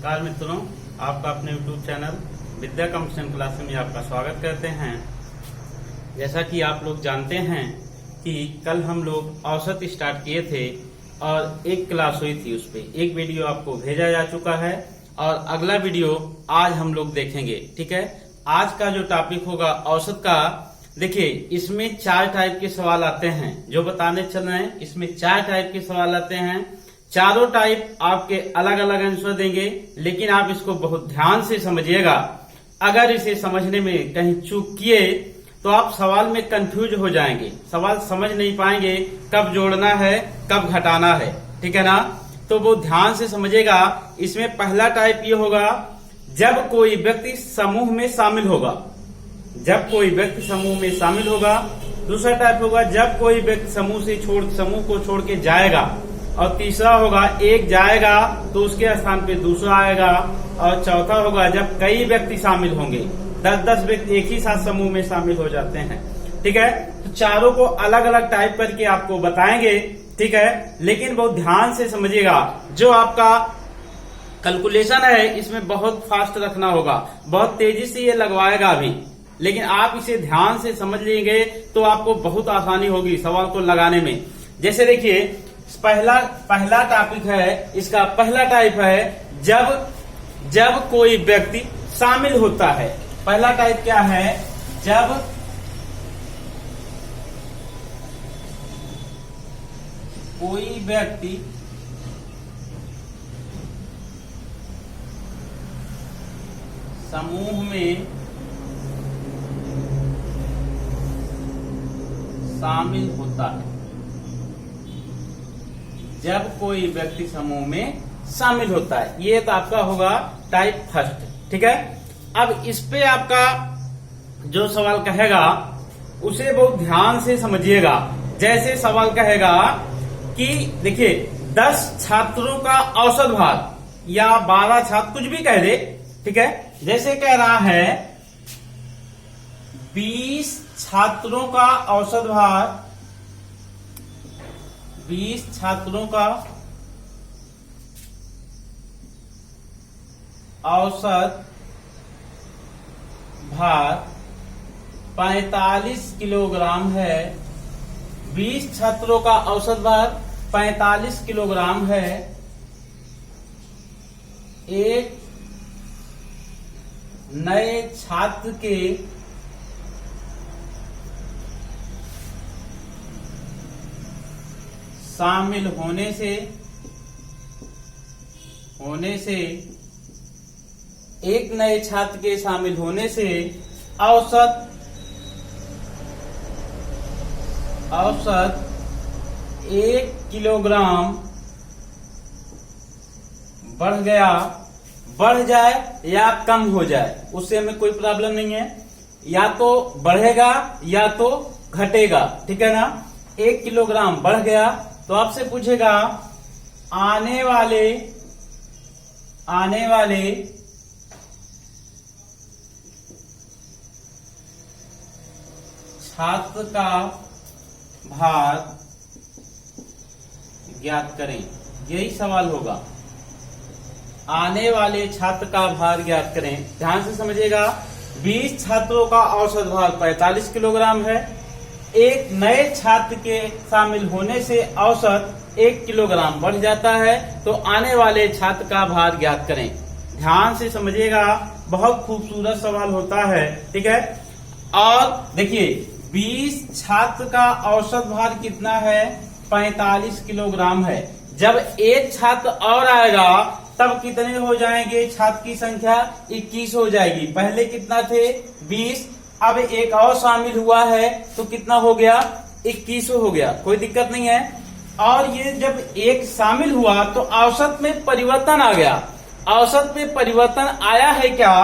नमस्कार मित्रों, आपका अपने YouTube चैनल विद्या कंपटीशन क्लास में आपका स्वागत करते हैं। जैसा कि आप लोग जानते हैं कि कल हम लोग औसत स्टार्ट किए थे और एक क्लास हुई थी, उस पे एक वीडियो आपको भेजा जा चुका है और अगला वीडियो आज हम लोग देखेंगे। ठीक है, आज का जो टॉपिक होगा औसत का, देखिए इसमें 4 टाइप के सवाल आते हैं जो बताने चल रहे हैं। इसमें 4 टाइप के सवाल आते हैं, चारों टाइप आपके अलग अलग आंसर देंगे, लेकिन आप इसको बहुत ध्यान से समझिएगा। अगर इसे समझने में कहीं चूक किए तो आप सवाल में कंफ्यूज हो जाएंगे, सवाल समझ नहीं पाएंगे, कब जोड़ना है कब घटाना है। ठीक है ना, तो वो ध्यान से समझिएगा। इसमें पहला टाइप ये होगा, जब कोई व्यक्ति समूह में शामिल होगा, जब कोई व्यक्ति समूह में शामिल होगा। दूसरा टाइप होगा, जब कोई व्यक्ति समूह को छोड़ के जाएगा। और तीसरा होगा, एक जाएगा तो उसके स्थान पे दूसरा आएगा। और चौथा होगा, जब कई व्यक्ति शामिल होंगे, 10-10 व्यक्ति एक ही साथ समूह में शामिल हो जाते हैं। ठीक है, तो चारों को अलग अलग टाइप करके आपको बताएंगे। ठीक है, लेकिन बहुत ध्यान से समझिएगा। जो आपका कैलकुलेशन है इसमें बहुत फास्ट रखना होगा, बहुत तेजी से ये लगवाएगा अभी, लेकिन आप इसे ध्यान से समझ लेंगे तो आपको बहुत आसानी होगी सवाल को लगाने में। जैसे देखिए, पहला टॉपिक है, इसका पहला टाइप है, जब कोई व्यक्ति शामिल होता है। पहला टाइप क्या है? जब कोई व्यक्ति समूह में शामिल होता है। जब कोई व्यक्ति समूह में शामिल होता है, ये तो आपका होगा टाइप फर्स्ट। ठीक है, अब इस पे आपका जो सवाल कहेगा उसे बहुत ध्यान से समझिएगा। जैसे सवाल कहेगा कि देखिए 10 छात्रों का औसत भार या 12 छात्र, कुछ भी कह दे। ठीक है, जैसे कह रहा है 20 छात्रों का औसत भार, 20 छात्रों का औसत भार 45 किलोग्राम है। 20 छात्रों का औसत भार 45 किलोग्राम है। एक नए छात्र के शामिल होने से एक नए छात्र के शामिल होने से औसत 1 किलोग्राम बढ़ जाए या कम हो जाए, उससे हमें कोई प्रॉब्लम नहीं है। या तो बढ़ेगा या तो घटेगा। ठीक है ना, 1 किलोग्राम बढ़ गया तो आपसे पूछेगा आने वाले छात्र का भार ज्ञात करें। यही सवाल होगा, आने वाले छात्र का भार ज्ञात करें। ध्यान से समझिएगा, 20 छात्रों का औसत भार 45 किलोग्राम है। एक नए छात्र के शामिल होने से औसत 1 किलोग्राम बढ़ जाता है, तो आने वाले छात्र का भार ज्ञात करें। ध्यान से समझिएगा, बहुत खूबसूरत सवाल होता है। ठीक है, और देखिए 20 छात्र का औसत भार कितना है? 45 किलोग्राम है। जब एक छात्र और आएगा तब कितने हो जाएंगे? छात्र की संख्या 21 हो जाएगी। पहले कितना थे? 20। अब एक और शामिल हुआ है तो कितना हो गया? 21 हो गया। कोई दिक्कत नहीं है। और ये जब एक शामिल हुआ तो औसत में परिवर्तन आ गया। औसत में परिवर्तन आया है क्या?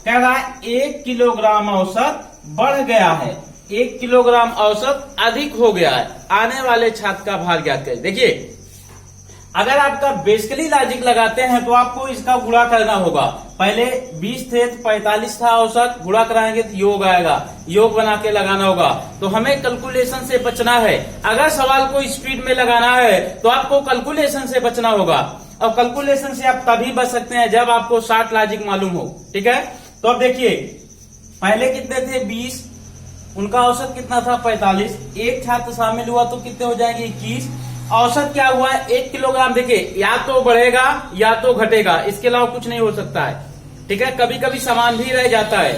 कह रहा है 1 किलोग्राम औसत बढ़ गया है, 1 किलोग्राम औसत अधिक हो गया है। आने वाले छात्र का भार ज्ञात करें। देखिए, अगर आपका बेसिकली लॉजिक लगाते हैं तो आपको इसका गुणा करना होगा। पहले 20 थे तो 45 था औसत, गुणा कराएंगे तो योग आएगा, योग बना के लगाना होगा। तो हमें कैलकुलेशन से बचना है। अगर सवाल को स्पीड में लगाना है तो आपको कैलकुलेशन से बचना होगा। और कैलकुलेशन से आप तभी बच सकते हैं जब आपको शॉर्ट लॉजिक मालूम हो। ठीक है, तो अब देखिए पहले कितने थे 20, उनका औसत कितना था 45, एक छात्र शामिल हुआ तो कितने हो जाएंगे 21। औसत क्या हुआ है 1 किलोग्राम। देखिए या तो बढ़ेगा या तो घटेगा, इसके अलावा कुछ नहीं हो सकता है। ठीक है, कभी कभी समान भी रह जाता है।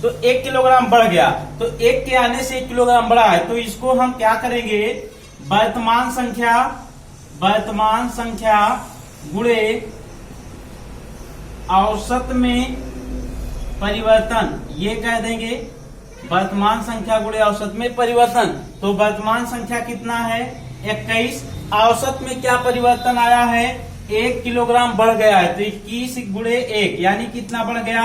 तो 1 किलोग्राम बढ़ गया, तो 1 के आने से 1 किलोग्राम बढ़ा है, तो इसको हम क्या करेंगे, वर्तमान संख्या गुणे औसत में परिवर्तन, ये कह देंगे वर्तमान संख्या गुणे औसत में परिवर्तन। तो वर्तमान संख्या कितना है 21, औसत में क्या परिवर्तन आया है 1 किलोग्राम बढ़ गया है, तो 21 गुणे 1 यानी कितना बढ़ गया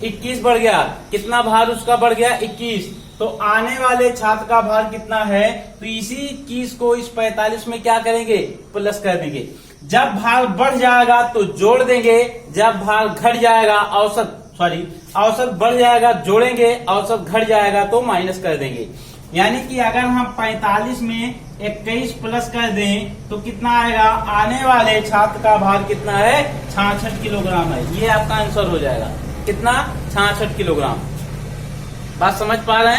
21 बढ़ गया। कितना भार उसका बढ़ गया 21, तो आने वाले छात्र का भार कितना है, तो इसी 21 को इस 45 में क्या करेंगे प्लस कर देंगे। जब भार बढ़ जाएगा तो जोड़ देंगे, जब भार घट जाएगा औसत बढ़ जाएगा जोड़ेंगे, औसत घट जाएगा तो माइनस कर देंगे। यानी कि अगर हम 45 में 21 प्लस कर दें तो कितना आएगा, आने वाले छात्र का भार कितना है 66 किलोग्राम है। ये आपका आंसर हो जाएगा, कितना 66 किलोग्राम। बात समझ पा रहे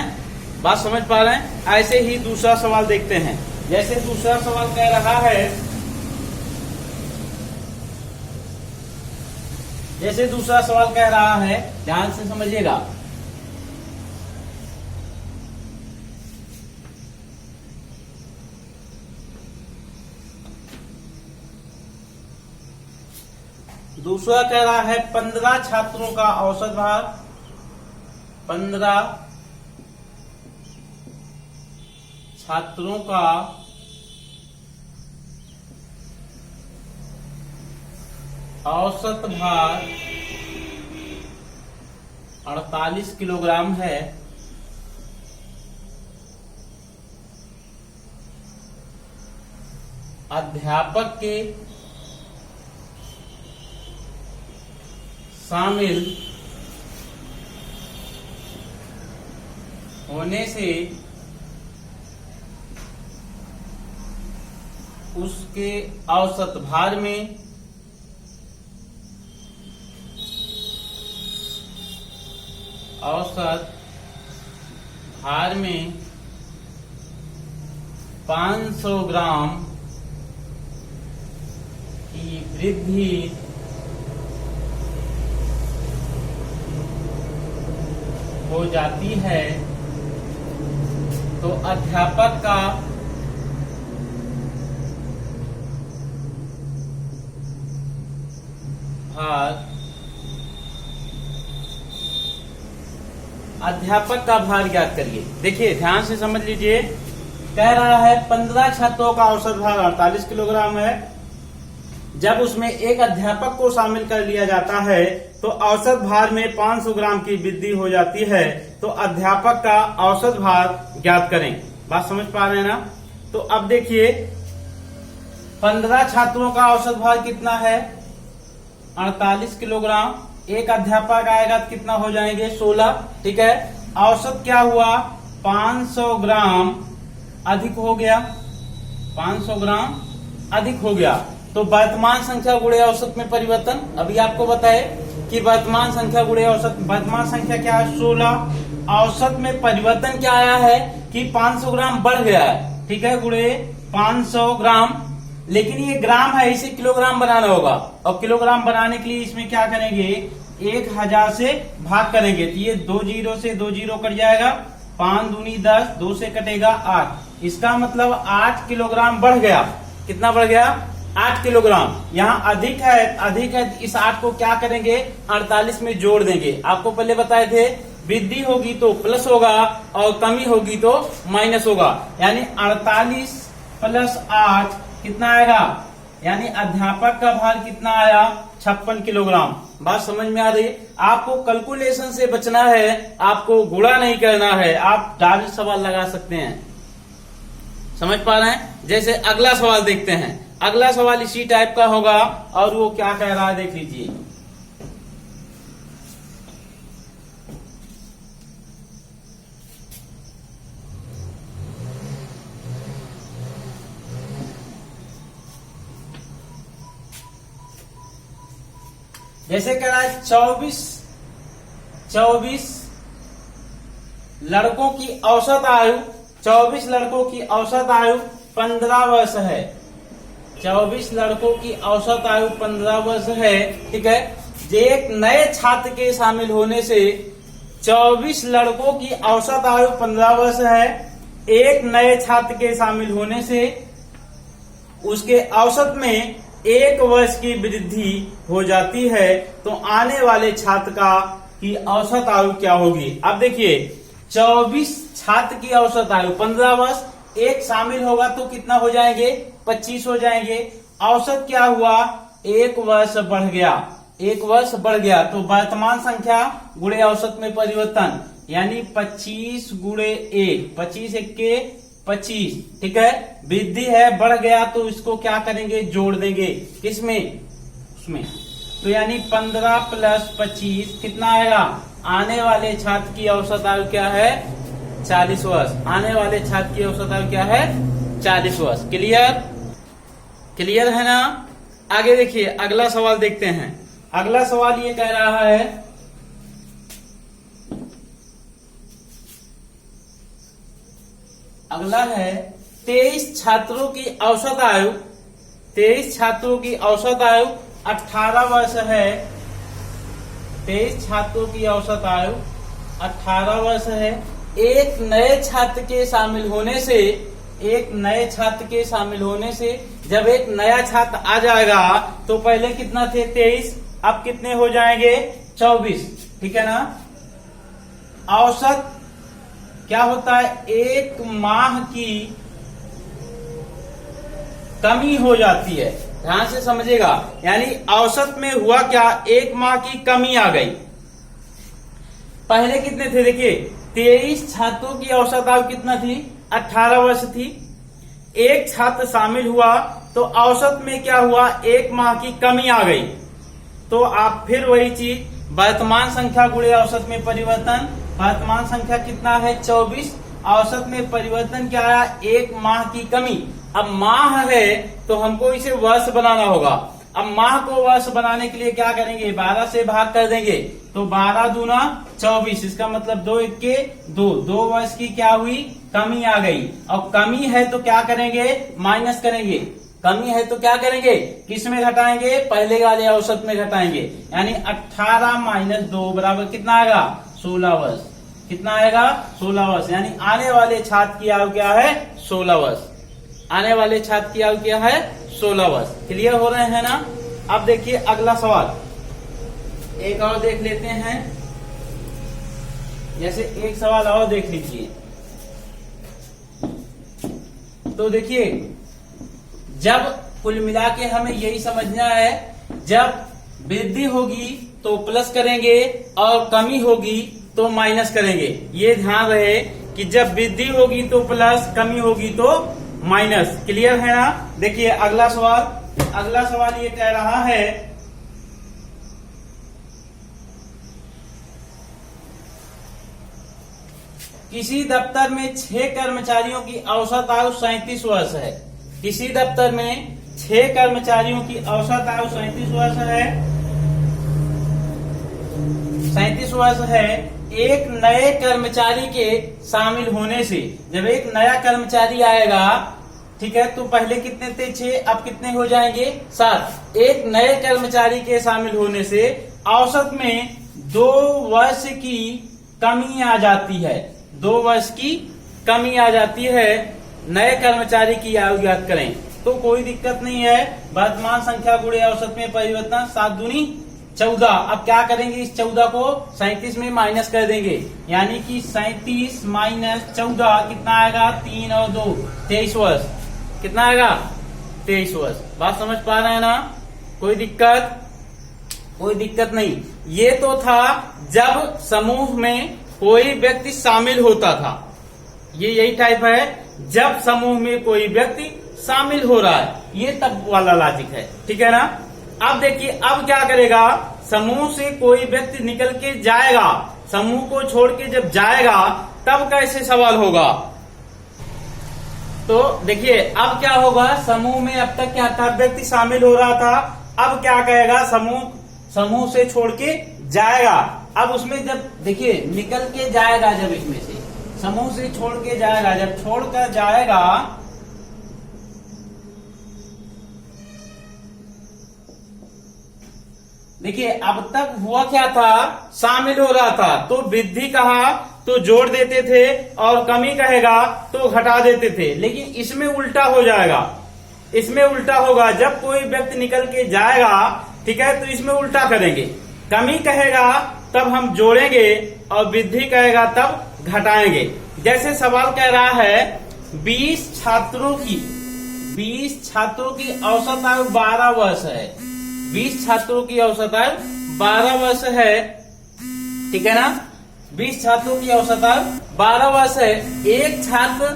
हैं? ऐसे ही दूसरा सवाल देखते हैं। जैसे दूसरा सवाल कह रहा है, ध्यान से समझिएगा। दूसरा कह रहा है 15 छात्रों का औसत भार, 15 छात्रों का औसत भार 48 किलोग्राम है। अध्यापक के शामिल होने से उसके औसत भार में औसत भार में 500 ग्राम की वृद्धि हो जाती है तो अध्यापक का भार ज्ञात करिए। देखिए ध्यान से समझ लीजिए, कह रहा है 15 छात्रों का औसत भार 48 किलोग्राम है। जब उसमें एक अध्यापक को शामिल कर लिया जाता है तो औसत भार में 500 ग्राम की वृद्धि हो जाती है, तो अध्यापक का औसत भार ज्ञात करें। बात समझ पा रहे हैं ना? तो अब देखिए 15 छात्रों का औसत भार कितना है 48 किलोग्राम, एक अध्यापक आएगा तो कितना हो जाएंगे 16। ठीक है, औसत क्या हुआ 500 ग्राम अधिक हो गया, 500 ग्राम अधिक हो गया। तो वर्तमान संख्या गुणे औसत में परिवर्तन, अभी आपको बताए कि वर्तमान संख्या गुणे औसत, वर्तमान संख्या क्या है 16, औसत में परिवर्तन क्या आया है कि 500 ग्राम बढ़ गया है। ठीक है, गुणे 500 ग्राम, लेकिन ये ग्राम है, इसे किलोग्राम बनाना होगा, और किलोग्राम बनाने के लिए इसमें क्या करेंगे 1000 से भाग करेंगे, तो ये 2 जीरो से 2 जीरो कट जाएगा, 5 दूनी 10, 2 से कटेगा 8, इसका मतलब 8 किलोग्राम बढ़ गया। कितना बढ़ गया 8 किलोग्राम। यहाँ अधिक है, इस 8 को क्या करेंगे 48 में जोड़ देंगे। आपको पहले बताए थे वृद्धि होगी तो प्लस होगा और कमी होगी तो माइनस होगा, यानी 48 प्लस 8 कितना आएगा, यानी अध्यापक का भार कितना आया 56 किलोग्राम। बात समझ में आ रही है? आपको कैलकुलेशन से बचना है, आपको गुणा नहीं करना है, आप डायरेक्ट सवाल लगा सकते हैं। समझ पा रहे हैं? जैसे अगला सवाल देखते हैं। अगला सवाल इसी टाइप का होगा और वो क्या कह रहा है देख लीजिए। जैसे कह रहा है 24 लड़कों की औसत आयु 24 लड़कों की औसत आयु 15 वर्ष है। 24 लड़कों की औसत आयु 15 वर्ष है। ठीक है, एक नए छात्र के शामिल होने से 24 लड़कों की औसत आयु 15 वर्ष है। एक नए छात्र के शामिल होने से उसके औसत में 1 वर्ष की वृद्धि हो जाती है। तो आने वाले छात्र की औसत आयु क्या होगी? अब देखिए 24 छात्र की औसत आयु 15 वर्ष, एक शामिल होगा तो कितना हो जाएंगे? 25 हो जाएंगे। औसत क्या हुआ? 1 वर्ष बढ़ गया। 1 वर्ष बढ़ गया तो वर्तमान संख्या गुणे औसत में परिवर्तन, यानी 25 गुणे 1, 25 1 के 25। ठीक है, वृद्धि है, बढ़ गया तो इसको क्या करेंगे? जोड़ देंगे। किसमें? उसमें। तो यानी 15 प्लस 25 कितना आएगा? आने वाले छात्र की औसत आयु क्या है? 40 वर्ष। आने वाले छात्र की औसत आयु क्या है? 40 वर्ष। क्लियर? क्लियर है ना? आगे देखिए, अगला सवाल देखते हैं। अगला सवाल ये कह रहा है, अगला है 23 छात्रों की औसत आयु 23 छात्रों की औसत आयु 18 वर्ष है। 23 छात्रों की औसत आयु 18 वर्ष है। एक नए छात्र के शामिल होने से, एक नए छात्र के शामिल होने से जब एक नया छात्र आ जाएगा तो पहले कितना थे? 23, अब कितने हो जाएंगे? 24। ठीक है ना? औसत क्या होता है? 1 माह की कमी हो जाती है। ध्यान से समझिएगा, यानी औसत में हुआ क्या? 1 माह की कमी आ गई। पहले कितने थे? देखिए 23 छात्रों की औसत आयु कितना थी? 18 वर्ष थी। एक छात्र शामिल हुआ तो औसत में क्या हुआ? 1 माह की कमी आ गई। तो आप फिर वही चीज, वर्तमान संख्या गुणे औसत में परिवर्तन। वर्तमान संख्या कितना है? 24। औसत में परिवर्तन क्या आया? 1 माह की कमी। अब माह है तो हमको इसे वर्ष बनाना होगा। अब माह को वर्ष बनाने के लिए क्या करेंगे? 12 से भाग कर देंगे। तो 12 दूना 24, इसका मतलब 2 1 के 2, 2 वर्ष की क्या हुई? कमी आ गई। और कमी है तो क्या करेंगे? माइनस करेंगे। कमी है तो क्या करेंगे? किस में घटाएंगे? पहले वाले औसत में घटाएंगे। यानी 18 माइनस 2 बराबर कितना आएगा? 16 वर्ष। कितना आएगा? 16 वर्ष। यानी आने वाले छात्र की आयु क्या है? 16 वर्ष। आने वाले छात्र की आयु क्या है? 16 वर्ष। क्लियर हो रहे हैं ना? अब देखिए अगला सवाल, एक और देख लेते हैं। जैसे एक सवाल और देख लीजिए। तो देखिए, जब कुल मिला के हमें यही समझना है, जब वृद्धि होगी तो प्लस करेंगे और कमी होगी तो माइनस करेंगे। ये ध्यान रहे कि जब वृद्धि होगी तो प्लस, कमी होगी तो माइनस। क्लियर है ना? देखिए अगला सवाल। अगला सवाल ये कह रहा है, किसी दफ्तर में 6 कर्मचारियों की औसत आयु 37 वर्ष है। किसी दफ्तर में 6 कर्मचारियों की औसत आयु 37 वर्ष है। 37 वर्ष है। एक नए कर्मचारी के शामिल होने से, जब एक नया कर्मचारी आएगा, ठीक है, तो पहले कितने थे? 6, अब कितने हो जाएंगे? 7। एक नए कर्मचारी के शामिल होने से औसत में 2 वर्ष की कमी आ जाती है। 2 वर्ष की कमी आ जाती है। नए कर्मचारी की आयु ज्ञात करें। तो कोई दिक्कत नहीं है, वर्तमान संख्या गुणे औसत में परिवर्तन, 7 दूनी 14। अब क्या करेंगे? इस 14 को 37 में माइनस कर देंगे, यानी कि 37 माइनस 14 कितना आएगा? 3 और 2 23 वर्ष। कितना आएगा? 23 वर्ष। बात समझ पा रहे हैं ना? कोई दिक्कत? कोई दिक्कत नहीं। ये तो था जब समूह में कोई व्यक्ति शामिल होता था। ये यही टाइप है, जब समूह में कोई व्यक्ति शामिल हो रहा है, ये तब वाला लॉजिक है। ठीक है ना? अब देखिए, अब क्या करेगा? समूह से कोई व्यक्ति निकल के जाएगा, समूह को छोड़ के जब जाएगा तब कैसे सवाल होगा? तो देखिए अब क्या होगा? समूह में अब तक क्या था? व्यक्ति शामिल हो रहा था। अब क्या कहेगा? समूह समूह से छोड़ के जाएगा। अब उसमें जब देखिए निकल के जाएगा, जब इसमें से समूह से छोड़ के जाएगा, जब छोड़कर जाएगा देखिए अब तक हुआ क्या था, शामिल हो रहा था तो वृद्धि कहा तो जोड़ देते थे और कमी कहेगा तो घटा देते थे। लेकिन इसमें उल्टा हो जाएगा, इसमें उल्टा होगा। जब कोई व्यक्ति निकल के जाएगा, ठीक है, तो इसमें उल्टा करेंगे। कमी कहेगा तब हम जोड़ेंगे और वृद्धि कहेगा तब घटाएंगे। जैसे सवाल कह रहा है 20 छात्रों की औसत आयु 12 वर्ष है। 20 छात्रों की औसत आयु 12 वर्ष है, ठीक है ना। 20 छात्रों की औसत आयु 12 वर्ष है। एक छात्र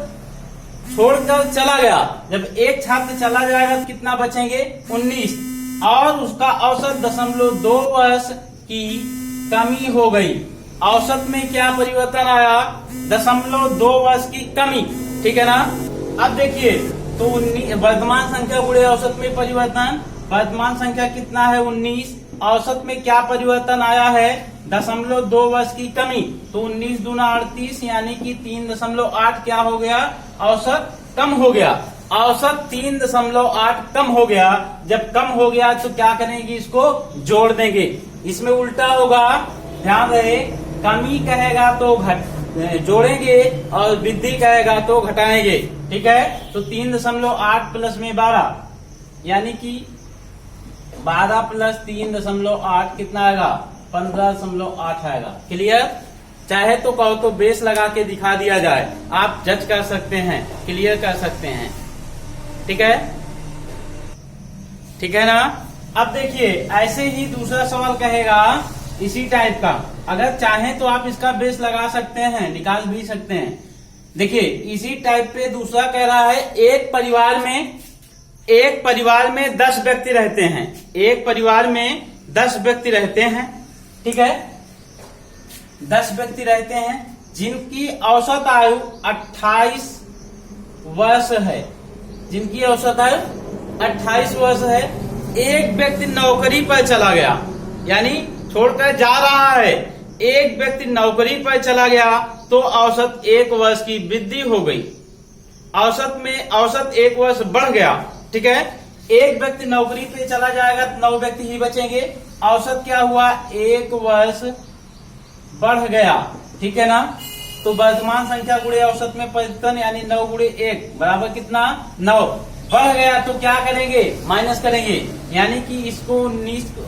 छोड़कर चला गया, जब एक छात्र चला जाएगा तो कितना बचेंगे, 19, और उसका औसत 0.2 वर्ष की कमी हो गई। औसत में क्या परिवर्तन आया, 0.2 वर्ष की कमी, ठीक है ना। अब देखिए तो वर्तमान संख्या गुणे औसत में परिवर्तन, वर्तमान संख्या कितना है 19, औसत में क्या परिवर्तन आया है 0.2 वर्ष की कमी, तो 19 दूना 38 यानी कि 3.8 क्या हो गया, औसत कम हो गया। औसत 3.8 कम हो गया। जब कम हो गया तो क्या करेंगे, इसको जोड़ देंगे। इसमें उल्टा होगा, ध्यान रहे, कमी कहेगा तो जोड़ेंगे और वृद्धि कहेगा तो घटाएंगे, ठीक है। तो 3.8 प्लस में 12 यानी कि 12 प्लस 3.8 कितना आएगा, 15.8 आएगा। क्लियर। चाहे तो कहो तो बेस लगा के दिखा दिया जाए, आप जज कर सकते हैं, क्लियर कर सकते हैं, ठीक है, ठीक है ना। अब देखिए ऐसे ही दूसरा सवाल कहेगा इसी टाइप का, अगर चाहें तो आप इसका बेस लगा सकते हैं, निकाल भी सकते हैं। देखिए इसी टाइप पे दूसरा कह रहा है एक परिवार में 10 व्यक्ति रहते हैं। एक परिवार में 10 व्यक्ति रहते हैं, ठीक है, 10 व्यक्ति रहते हैं जिनकी औसत आयु 28 वर्ष है, जिनकी औसत आयु 28 वर्ष है। एक व्यक्ति नौकरी पर चला गया, यानी छोड़कर जा रहा है, एक व्यक्ति नौकरी पर चला गया तो औसत 1 वर्ष की वृद्धि हो गई। औसत 1 वर्ष बढ़ गया, ठीक है। एक व्यक्ति नौकरी पे चला जाएगा तो 9 व्यक्ति ही बचेंगे। औसत क्या हुआ, 1 वर्ष बढ़ गया, ठीक है ना। तो वर्तमान संख्या गुणे औसत में परिवर्तन यानी 9 गुणे 1 बराबर कितना, 9। बढ़ गया तो क्या करेंगे, माइनस करेंगे, यानी कि इसको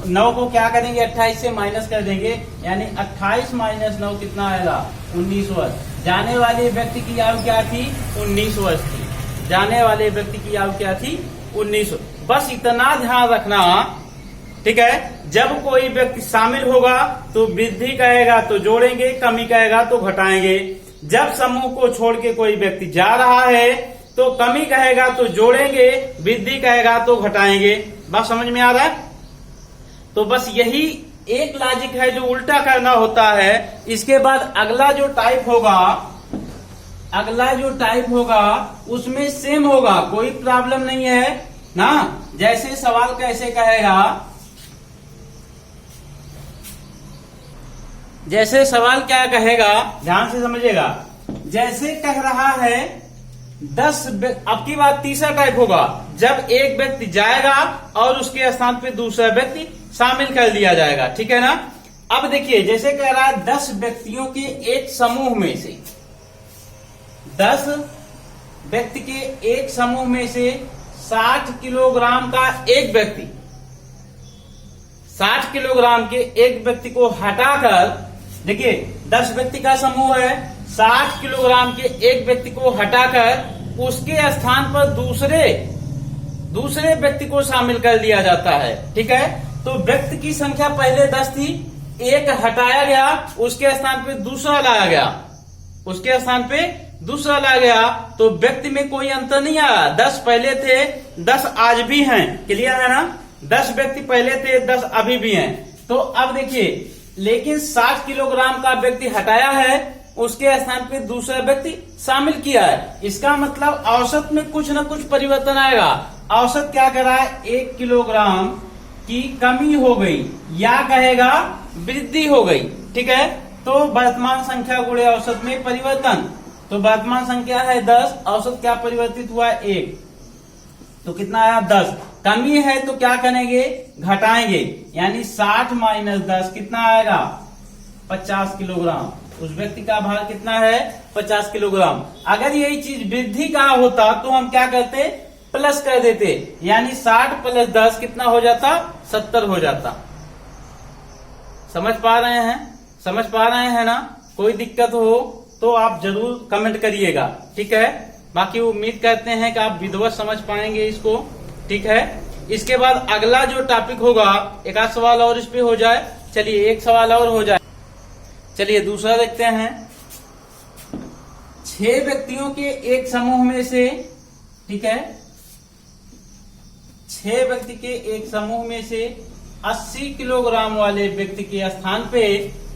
9 को क्या करेंगे, 28 से माइनस कर देंगे, यानी 28 माइनस 9 कितना आएगा, 19 वर्ष। जाने वाले व्यक्ति की आयु क्या थी, 19 वर्ष थी। जाने वाले व्यक्ति की आयु क्या थी, 19। बस इतना ध्यान रखना, ठीक है। जब कोई व्यक्ति शामिल होगा तो वृद्धि कहेगा तो जोड़ेंगे, कमी कहेगा तो घटाएंगे। जब समूह को छोड़ के कोई व्यक्ति जा रहा है तो कमी कहेगा तो जोड़ेंगे, वृद्धि कहेगा तो घटाएंगे। बात समझ में आ रहा है। तो बस यही एक लॉजिक है जो उल्टा करना होता है। इसके बाद अगला जो टाइप होगा उसमें सेम होगा, कोई प्रॉब्लम नहीं है ना। जैसे सवाल कैसे कहेगा, जैसे सवाल क्या कहेगा, ध्यान से समझिएगा। जैसे कह रहा है 10, अब की बात तीसरा टाइप होगा, जब एक व्यक्ति जाएगा और उसके स्थान पे दूसरा व्यक्ति शामिल कर दिया जाएगा, ठीक है ना। अब देखिए जैसे कह रहा है 10 व्यक्तियों के एक समूह में से, 10 व्यक्ति के एक समूह में से 60 किलोग्राम का एक व्यक्ति, 60 किलोग्राम के एक व्यक्ति को हटाकर, देखिए 10 व्यक्ति का समूह है, 60 किलोग्राम के एक व्यक्ति को हटाकर उसके स्थान पर दूसरे व्यक्ति को शामिल कर दिया जाता है, ठीक है। तो व्यक्ति की संख्या पहले 10 थी, एक हटाया गया, उसके स्थान पे दूसरा लाया गया, उसके स्थान पे दूसरा लाया गया, तो व्यक्ति में कोई अंतर नहीं आया। 10 पहले थे, 10 आज भी हैं, क्लियर है ना। 10 व्यक्ति पहले थे, 10 अभी भी हैं। तो अब देखिए, लेकिन 60 किलोग्राम का व्यक्ति हटाया है, उसके स्थान पे दूसरा व्यक्ति शामिल किया है। इसका मतलब औसत में कुछ न कुछ परिवर्तन आएगा। औसत क्या कर रहा है, 1 किलोग्राम कि कमी हो गई या कहेगा वृद्धि हो गई। ठीक है, तो वर्तमान संख्या गुणे औसत में परिवर्तन, तो वर्तमान संख्या है 10, औसत क्या परिवर्तित हुआ 1, तो कितना आया 10। कमी है तो क्या करेंगे, घटाएंगे, यानी 60 माइनस 10 कितना आएगा 50 किलोग्राम। उस व्यक्ति का भार कितना है 50 किलोग्राम। अगर यही चीज वृद्धि का होता तो हम क्या करते, प्लस कर देते, यानी 60 प्लस 10 कितना हो जाता 70 हो जाता। समझ पा रहे हैं, समझ पा रहे हैं ना। कोई दिक्कत हो तो आप जरूर कमेंट करिएगा। ठीक है, बाकी उम्मीद करते हैं कि आप विधिवत समझ पाएंगे इसको। ठीक है, इसके बाद अगला जो टॉपिक होगा, एक आध सवाल और इस पे हो जाए। चलिए एक सवाल और हो जाए। चलिए दूसरा देखते हैं। 6 व्यक्तियों के एक समूह में से, ठीक है, 6 व्यक्ति के एक समूह में से 80 किलोग्राम वाले व्यक्ति के स्थान पे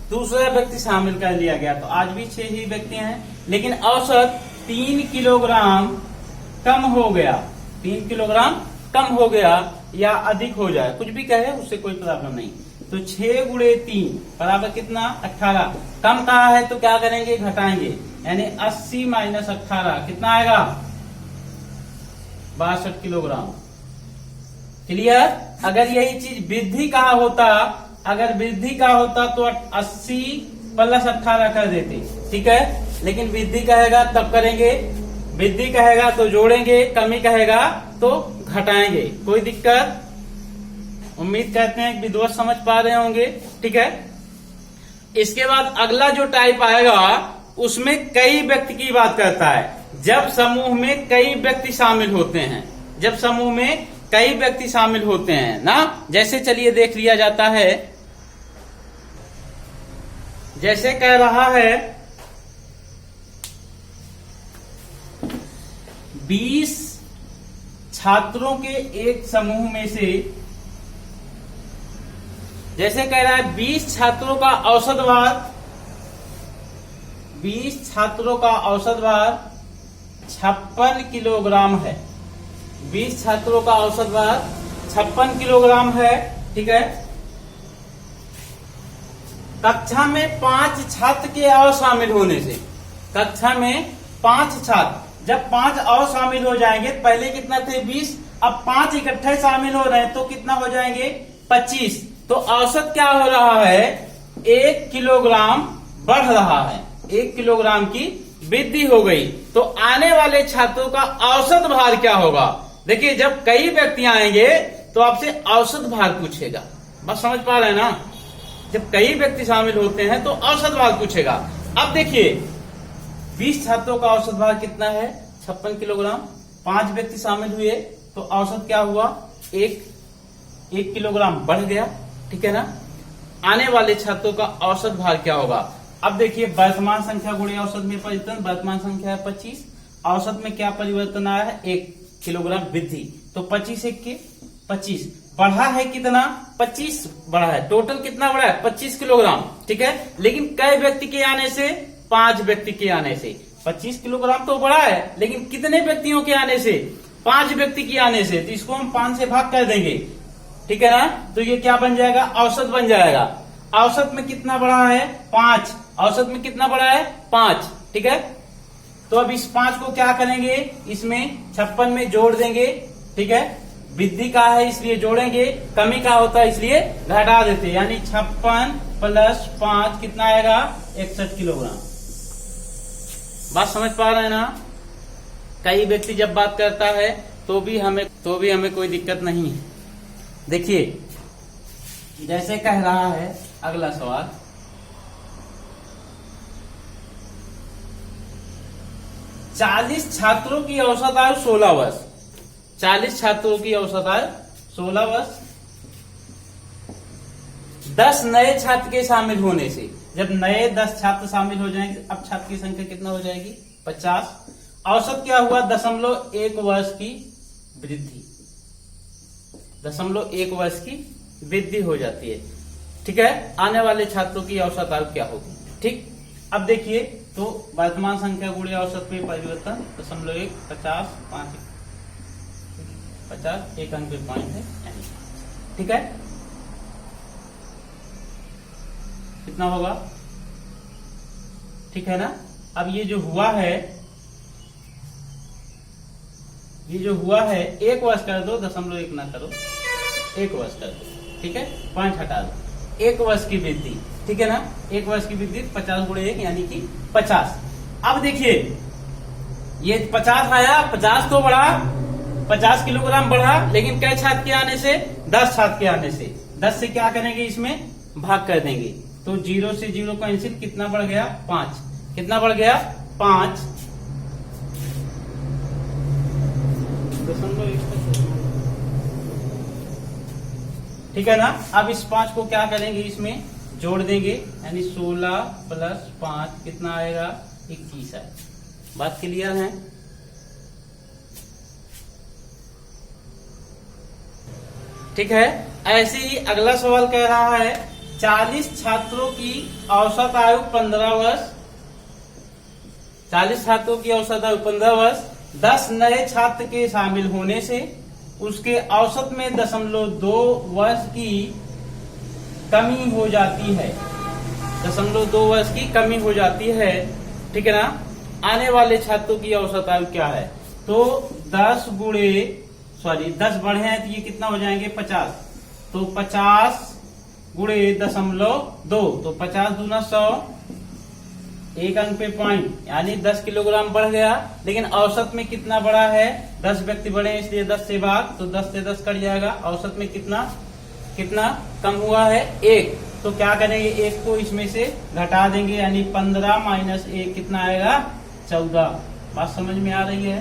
दूसरा व्यक्ति शामिल कर लिया गया। तो आज भी 6 ही व्यक्ति हैं, लेकिन औसत 3 किलोग्राम कम हो गया, 3 किलोग्राम कम हो गया या अधिक हो जाए, कुछ भी कहे उससे कोई प्रॉब्लम नहीं। तो 6 गुणे 3 बराबर कितना 18। कम कहा है तो क्या करेंगे, घटाएंगे, यानी 80 माइनस 18 कितना आएगा 62 किलोग्राम। क्लियर। अगर यही चीज वृद्धि का होता, अगर वृद्धि का होता तो 80 प्लस 18 कर देते। ठीक है, लेकिन वृद्धि कहेगा तब करेंगे, वृद्धि कहेगा तो जोड़ेंगे, कमी कहेगा तो घटाएंगे। कोई दिक्कत, उम्मीद करते हैं कि विधिवत समझ पा रहे होंगे। ठीक है, इसके बाद अगला जो टाइप आएगा उसमें कई व्यक्ति की बात करता है। जब समूह में कई व्यक्ति शामिल होते हैं, जब समूह में कई व्यक्ति शामिल होते हैं ना, जैसे चलिए देख लिया जाता है। जैसे कह रहा है 20 छात्रों के एक समूह में से, जैसे कह रहा है 20 छात्रों का औसत भार, 20 छात्रों का औसत भार 56 किलोग्राम है। 20 छात्रों का औसत भार 56 किलोग्राम है। ठीक है, कक्षा में 5 छात्र के और शामिल होने से, कक्षा में 5 छात्र, जब 5 और शामिल हो जाएंगे, पहले कितना थे 20, अब 5 इकट्ठे शामिल हो रहे हैं तो कितना हो जाएंगे 25। तो औसत क्या हो रहा है 1 किलोग्राम बढ़ रहा है, 1 किलोग्राम की वृद्धि हो गई। तो आने वाले छात्रों का औसत भार क्या होगा। देखिए जब कई व्यक्ति आएंगे तो आपसे औसत भार पूछेगा, बस समझ पा रहे हैं ना। जब कई व्यक्ति शामिल होते हैं तो औसत भार पूछेगा। अब देखिए 20 छात्रों का औसत भार कितना है 56 किलोग्राम, 5 व्यक्ति शामिल हुए तो औसत क्या हुआ 1 किलोग्राम बढ़ गया। ठीक है ना। आने वाले छात्रों का औसत भार क्या होगा। अब देखिए वर्तमान संख्या गुणे औसत में परिवर्तन, वर्तमान संख्या है 25, औसत में क्या परिवर्तन आया है 1 किलोग्राम वृद्धि, तो 25 1 के 25 बढ़ा है, कितना 25 बढ़ा है, टोटल कितना बढ़ा है 25 किलोग्राम। ठीक है, लेकिन कई व्यक्ति के आने से, 5 व्यक्ति के आने से 25 किलोग्राम तो बढ़ा है, लेकिन कितने व्यक्तियों के आने से 5 व्यक्ति के आने से, तो इसको हम 5 से भाग कर देंगे। ठीक है ना, तो ये क्या बन जाएगा औसत बन जाएगा। औसत में कितना बढ़ा है 5, औसत में कितना बढ़ा है 5। ठीक है, तो अब इस 5 को क्या करेंगे, इसमें 56 में जोड़ देंगे। ठीक है, वृद्धि का है इसलिए जोड़ेंगे, कमी का होता है इसलिए घटा देते, यानी 56 प्लस 5 कितना आएगा 61 किलोग्राम। बात समझ पा रहे हैं ना। कई व्यक्ति जब बात करता है तो भी हमें कोई दिक्कत नहीं है। देखिए जैसे कह रहा है अगला सवाल, चालीस छात्रों की औसत आयु 16 वर्ष, 40 छात्रों की औसत आयु 16 वर्ष, 10 नए छात्र के शामिल होने से, जब नए 10 छात्र शामिल हो जाएंगे, अब छात्र की संख्या कितना हो जाएगी 50। औसत क्या हुआ 0.1 वर्ष की वृद्धि, 0.1 वर्ष की वृद्धि हो जाती है। ठीक है, आने वाले छात्रों की औसत आयु क्या होगी। ठीक, अब देखिए तो वर्तमान संख्या गुणे औसत में परिवर्तन 0.1 50 5 50 एक अंक पे पॉइंट है, यानी ठीक है, कितना होगा, ठीक है ना। अब ये जो हुआ है एक वर्ष कर दो, 0.1 ना करो, एक वर्ष कर दो, ठीक है, 5 हटा दो, एक वर्ष की वृद्धि, ठीक है ना, एक वर्ष की वृद्धि 50 गुणे 1 यानी कि 50। अब देखिए ये 50 आया, 50 तो बढ़ा, 50 किलोग्राम बढ़ा, लेकिन कै छात्र के आने से, 10 छात्र के आने से, 10 से क्या करेंगे, इसमें भाग कर देंगे, तो 0 से 0 कैंसिल, कितना बढ़ गया, 5, कितना बढ़ गया, 5, ठीक है ना। अब इस 5 को क्या करेंगे, इसमें जोड़ देंगे, यानी 16 प्लस 5 कितना आएगा, 21 है। बात क्लियर है। ठीक है, ऐसे ही अगला सवाल कह रहा है 40 छात्रों की औसत आयु 15 वर्ष, 40 छात्रों की औसत आयु 15 वर्ष, 10 नए छात्र के शामिल होने से उसके औसत में 0.2 वर्ष की कमी हो जाती है, 0.2 वर्ष की कमी हो जाती है, ठीक है ना। आने वाले छात्रों की औसत आयु क्या है, तो 10 बढ़े हैं तो ये कितना हो जाएंगे, 50, तो 50 गुणे 0.2, तो 50 दूना 100, एक अंक पे पॉइंट, यानी 10 किलोग्राम बढ़ गया, लेकिन औसत में कितना बढ़ा है, 10 व्यक्ति बढ़े इसलिए 10 से भाग, तो 10 से 10 कट जाएगा, औसत में कितना कम हुआ है, 1, तो क्या करेंगे, 1 को इसमें से घटा देंगे, यानी 15 माइनस 1 कितना आएगा, 14। बात समझ में आ रही है,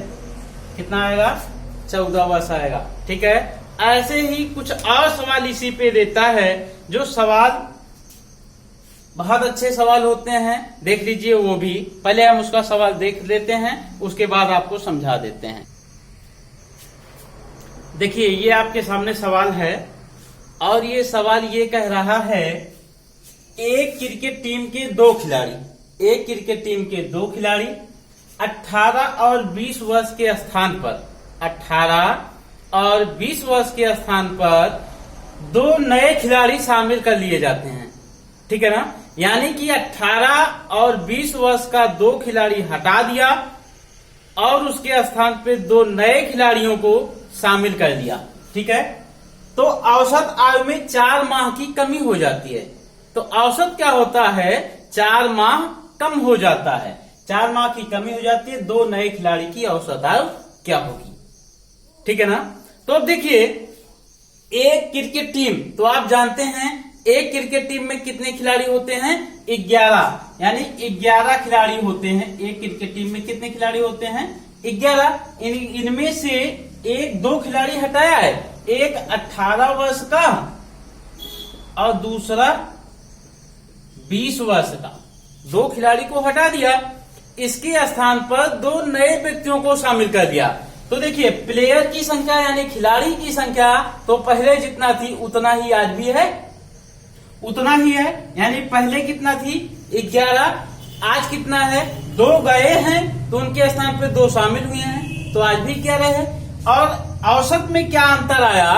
कितना आएगा, 14 वर्ष आएगा। ठीक है, ऐसे ही कुछ और सवाल इसी पे देता है, जो सवाल बहुत अच्छे सवाल होते हैं, देख लीजिए वो भी। पहले हम उसका सवाल देख लेते हैं, उसके बाद आपको समझा देते हैं। देखिए ये आपके सामने सवाल है, और ये सवाल ये कह रहा है एक क्रिकेट टीम के 2 खिलाड़ी 18 और 20 वर्ष के स्थान पर 18 और 20 वर्ष के स्थान पर 2 नए खिलाड़ी शामिल कर लिए जाते हैं। ठीक है ना, यानी कि 18 और 20 वर्ष का 2 खिलाड़ी हटा दिया और उसके स्थान पे 2 नए खिलाड़ियों को शामिल कर दिया। ठीक है, तो औसत आयु में 4 माह की कमी हो जाती है। तो औसत क्या होता है, 4 माह कम हो जाता है, 4 माह की कमी हो जाती है, 2 नए खिलाड़ी की औसत आयु क्या होगी। ठीक है ना, तो अब देखिए एक क्रिकेट टीम, तो आप जानते हैं एक क्रिकेट टीम में कितने खिलाड़ी होते हैं, 11, यानी 11 खिलाड़ी होते हैं। एक क्रिकेट टीम में कितने खिलाड़ी होते हैं, 11। इनमें से 2 खिलाड़ी हटाया है, एक 18 वर्ष का और दूसरा 20 वर्ष का, 2 खिलाड़ी को हटा दिया, इसके स्थान पर 2 नए व्यक्तियों को शामिल कर दिया। तो देखिए प्लेयर की संख्या यानी खिलाड़ी की संख्या तो पहले जितना थी उतना ही आज भी है, उतना ही है, यानी पहले कितना थी 11, आज कितना है, 2 गए हैं तो उनके स्थान पे 2 शामिल हुए हैं, तो आज भी 11 है। और औसत में क्या अंतर आया,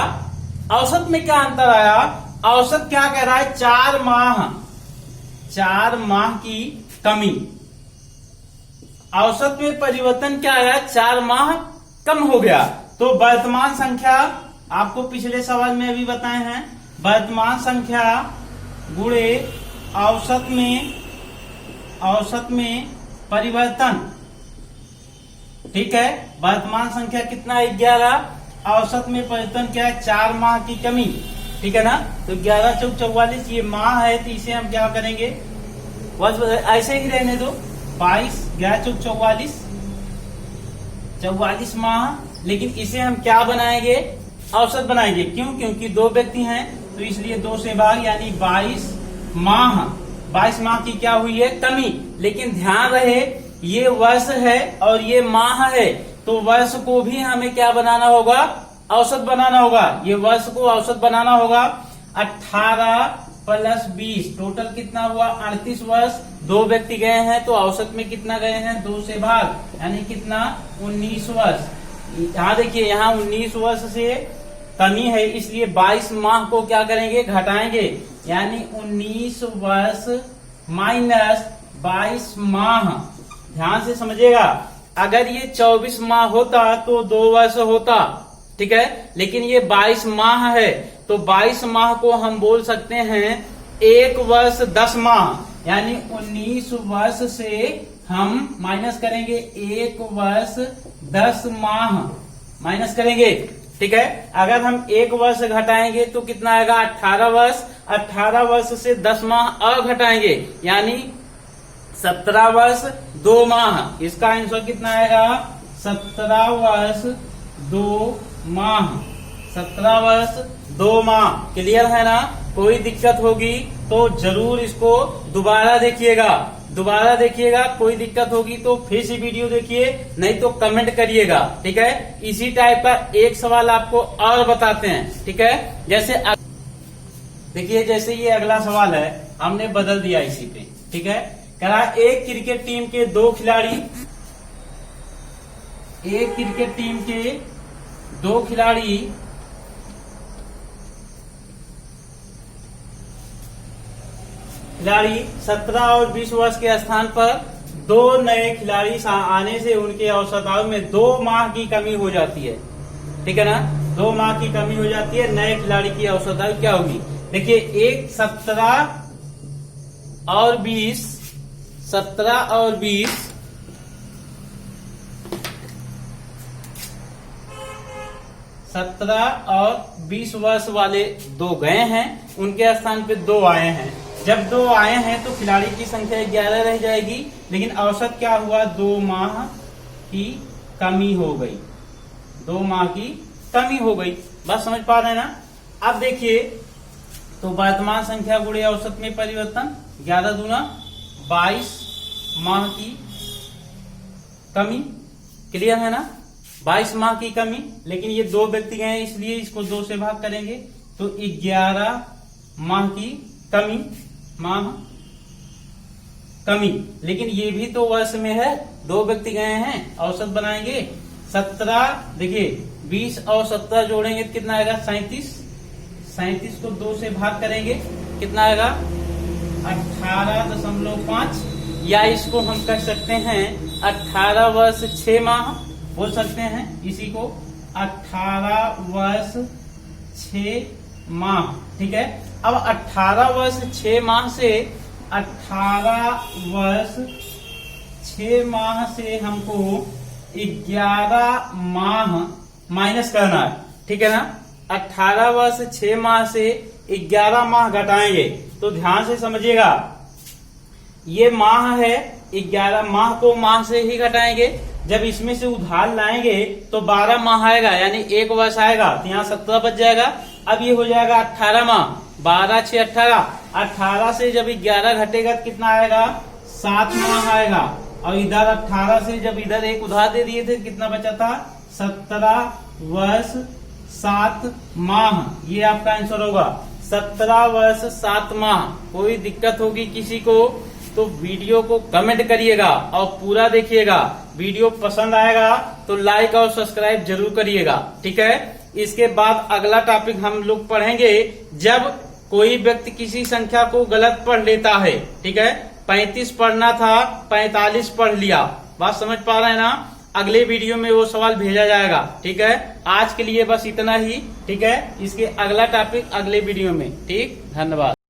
औसत में क्या अंतर आया, औसत क्या कह रहा है, 4 माह की कमी, औसत में परिवर्तन क्या आया, 4 माह कम हो गया। तो वर्तमान संख्या आपको पिछले सवाल में अभी बताए हैं, वर्तमान संख्या गुणे औसत में परिवर्तन। ठीक है, वर्तमान संख्या कितना है, 11, औसत में परिवर्तन क्या है, 4 माह की कमी। ठीक है ना, तो 11 चौक 44, ये माह है तो इसे हम क्या करेंगे, बस ऐसे ही रहने दो, 22 11 चौक 44 माह, लेकिन इसे हम क्या बनाएंगे, औसत बनाएंगे। क्यों, क्योंकि 2 व्यक्ति हैं तो इसलिए 2 से भाग, यानी 22 माह की क्या हुई है, कमी। लेकिन ध्यान रहे ये वर्ष है और ये माह है, तो वर्ष को भी हमें क्या बनाना होगा, औसत बनाना होगा। ये वर्ष को औसत बनाना होगा, 18 प्लस 20 टोटल कितना हुआ, 38 वर्ष। 2 व्यक्ति गए हैं तो औसत में कितना गए हैं, 2 से भाग, यानी कितना 19 वर्ष। यहाँ देखिए, यहाँ 19 वर्ष से कमी है, इसलिए 22 माह को क्या करेंगे, घटाएंगे, यानी 19 वर्ष माइनस 22 माह। ध्यान से समझिएगा, अगर ये 24 माह होता तो 2 वर्ष होता, ठीक है, लेकिन ये 22 माह है, तो 22 माह को हम बोल सकते हैं 1 वर्ष 10 माह, यानी 19 वर्ष से हम माइनस करेंगे 1 वर्ष 10 माह माइनस करेंगे, ठीक है। अगर हम 1 वर्ष घटाएंगे तो कितना आएगा, 18 वर्ष। 18 वर्ष से 10 माह और घटाएंगे, यानी 17 वर्ष 2 माह। इसका आंसर कितना आएगा, 17 वर्ष 2 माह। 17 वर्ष 2 माह। क्लियर है ना। कोई दिक्कत होगी तो जरूर इसको दोबारा देखिएगा, दोबारा देखिएगा। कोई दिक्कत होगी तो फिर से वीडियो देखिए, नहीं तो कमेंट करिएगा, ठीक है। इसी टाइप का एक सवाल आपको और बताते हैं, ठीक है। जैसे देखिए, जैसे ये अगला सवाल है, हमने बदल दिया इसी पे, ठीक है। कहा एक क्रिकेट टीम के 2 खिलाड़ी, एक क्रिकेट टीम के 2 खिलाड़ी खिलाड़ी 17 और 20 वर्ष के स्थान पर 2 नए खिलाड़ी आने से उनके औसत आयु में 2 माह की कमी हो जाती है, ठीक है ना। 2 माह की कमी हो जाती है, नए खिलाड़ी की औसत आयु क्या होगी। देखिए, एक 17 और 20, 17 और 20, 17 और 20 वर्ष वाले 2 गए हैं, उनके स्थान पे 2 आए हैं। जब 2 आए हैं तो खिलाड़ी की संख्या 11 रह जाएगी, लेकिन औसत क्या हुआ, 2 माह की कमी हो गई, 2 माह की कमी हो गई। बात समझ पा रहे हैं ना। अब देखिए, तो वर्तमान संख्या गुणे औसत में परिवर्तन, 11 दूना 22 माह की कमी। क्लियर है ना, 22 माह की कमी, लेकिन ये 2 व्यक्ति गए हैं इसलिए इसको 2 से भाग करेंगे, तो 11 माह की कमी, माह कमी। लेकिन ये भी तो वर्ष में है, 2 व्यक्ति गए हैं, औसत बनाएंगे। 17 देखिए, 20 और 17 जोड़ेंगे तो कितना आएगा, 37। 37 को 2 से भाग करेंगे, कितना आएगा, 18.5। या इसको हम कह सकते हैं 18 वर्ष 6 माह बोल सकते हैं, इसी को 18 वर्ष 6 माह, ठीक है। अब 18 वर्ष 6 माह से 18 वर्ष 6 माह से हमको 11 माह माइनस करना है, ठीक है ना। 18 वर्ष 6 माह से 11 माह घटाएंगे, तो ध्यान से समझिएगा, ये माह है, 11 माह को माह से ही घटाएंगे। जब इसमें से उधार लाएंगे तो 12 माह आएगा, यानी 1 वर्ष आएगा, तो यहाँ 17 बच जाएगा। अब ये हो जाएगा 18 माह, 12 6 18। 18 से जब 11 घटेगा तो कितना आएगा, 7 माह आएगा। और इधर 18 से जब इधर 1 उधार दे दिए थे, कितना बचा था, 17 वर्ष 7 माह। ये आपका आंसर होगा, 17 वर्ष 7 माह। कोई दिक्कत होगी किसी को तो वीडियो को कमेंट करिएगा और पूरा देखिएगा। वीडियो पसंद आएगा तो लाइक और सब्सक्राइब जरूर करिएगा, ठीक है। इसके बाद अगला टॉपिक हम लोग पढ़ेंगे, जब कोई व्यक्ति किसी संख्या को गलत पढ़ लेता है, ठीक है। 35 पढ़ना था, 45 पढ़ लिया। बात समझ पा रहे हैं ना। अगले वीडियो में वो सवाल भेजा जाएगा, ठीक है। आज के लिए बस इतना ही, ठीक है। इसके अगला टॉपिक अगले वीडियो में, ठीक। धन्यवाद।